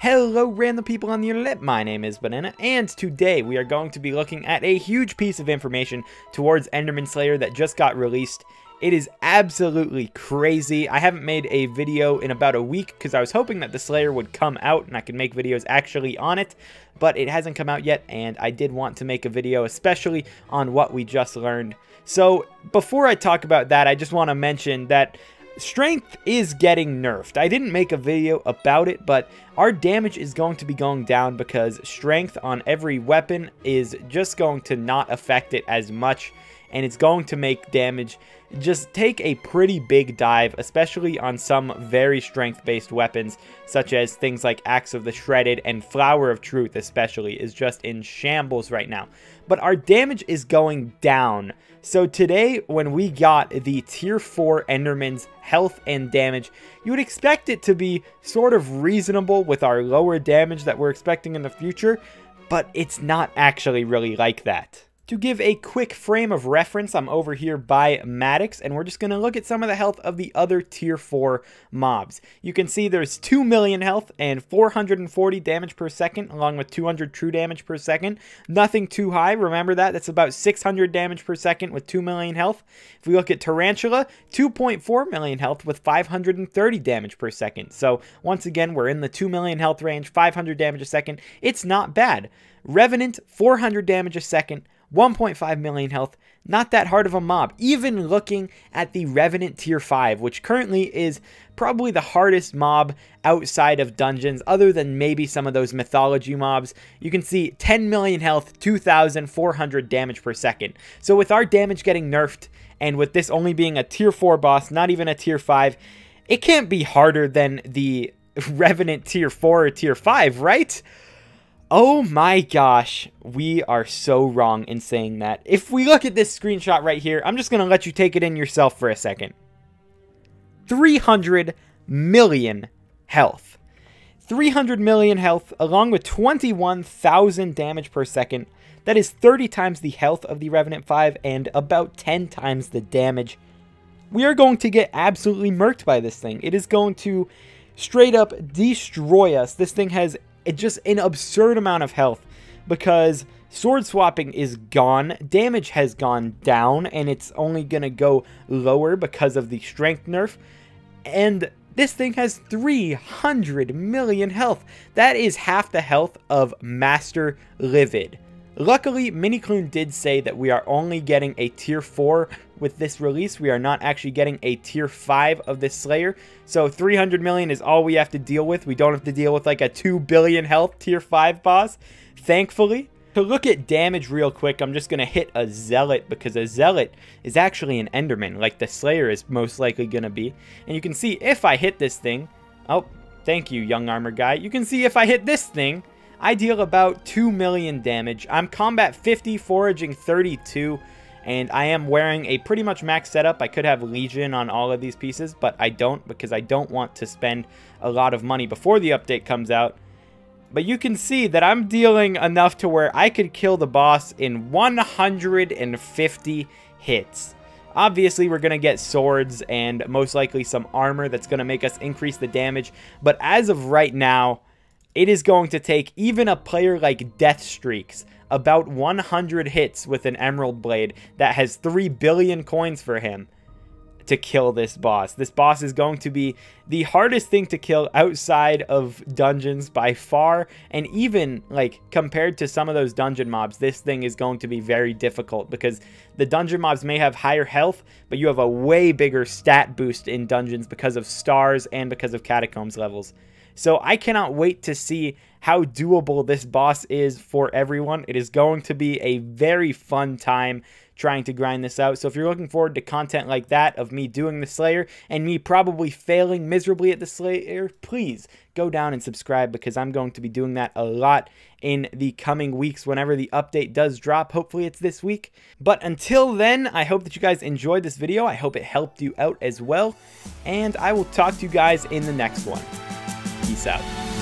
Hello random people on the internet, my name is Banana, and today we are going to be looking at a huge piece of information towards Enderman Slayer that just got released. It is absolutely crazy. I haven't made a video in about a week because I was hoping that the Slayer would come out and I could make videos actually on it, but it hasn't come out yet, and I did want to make a video especially on what we just learned. So before I talk about that, I just want to mention that strength is getting nerfed. I didn't make a video about it, but our damage is going to be going down because strength on every weapon is just going to not affect it as much, and it's going to make damage just take a pretty big dive, especially on some very strength-based weapons, such as things like Axe of the Shredded and Flower of Truth especially is just in shambles right now. But our damage is going down. So today, when we got the Tier 4 Enderman's health and damage, you would expect it to be sort of reasonable with our lower damage that we're expecting in the future, but it's not actually really like that. To give a quick frame of reference, I'm over here by Maddox, and we're just going to look at some of the health of the other Tier 4 mobs. You can see there's 2 million health and 440 damage per second, along with 200 true damage per second. Nothing too high, remember that? That's about 600 damage per second with 2 million health. If we look at Tarantula, 2.4 million health with 530 damage per second. So once again, we're in the 2 million health range, 500 damage a second. It's not bad. Revenant, 400 damage a second. 1.5 million health, not that hard of a mob. Even looking at the Revenant Tier 5, which currently is probably the hardest mob outside of dungeons, other than maybe some of those mythology mobs, you can see 10 million health, 2,400 damage per second. So with our damage getting nerfed, and with this only being a Tier 4 boss, not even a Tier 5, it can't be harder than the Revenant Tier 4 or Tier 5, right? Oh my gosh, we are so wrong in saying that. If we look at this screenshot right here, I'm just going to let you take it in yourself for a second. 300 million health. 300 million health along with 21,000 damage per second. That is 30 times the health of the Revenant 5 and about 10 times the damage. We are going to get absolutely murked by this thing. It is going to straight up destroy us. This thing has just an absurd amount of health because sword swapping is gone, damage has gone down, and it's only going to go lower because of the strength nerf, and this thing has 300 million health. That is half the health of Master Livid. Luckily, Minikloon did say that we are only getting a Tier 4 with this release. We are not actually getting a Tier 5 of this Slayer. So 300 million is all we have to deal with. We don't have to deal with like a 2 billion health Tier 5 boss, thankfully. To look at damage real quick, I'm just going to hit a Zealot because a Zealot is actually an Enderman, like the Slayer is most likely going to be. And you can see if I hit this thing, oh, thank you, young armor guy. You can see if I hit this thing, I deal about 2 million damage. I'm combat 50, foraging 32, and I am wearing a pretty much max setup. I could have Legion on all of these pieces, but I don't because I don't want to spend a lot of money before the update comes out. But you can see that I'm dealing enough to where I could kill the boss in 150 hits. Obviously, we're going to get swords and most likely some armor that's going to make us increase the damage, but as of right now, it is going to take even a player like Deathstreaks about 100 hits with an Emerald Blade that has 3 billion coins for him to kill this boss. This boss is going to be the hardest thing to kill outside of dungeons by far, and even like compared to some of those dungeon mobs, this thing is going to be very difficult because the dungeon mobs may have higher health, but you have a way bigger stat boost in dungeons because of stars and because of catacombs levels. So I cannot wait to see how doable this boss is for everyone. It is going to be a very fun time trying to grind this out. So if you're looking forward to content like that of me doing the Slayer and me probably failing miserably at the Slayer, please go down and subscribe because I'm going to be doing that a lot in the coming weeks whenever the update does drop. Hopefully it's this week. But until then, I hope that you guys enjoyed this video. I hope it helped you out as well. And I will talk to you guys in the next one. Peace out.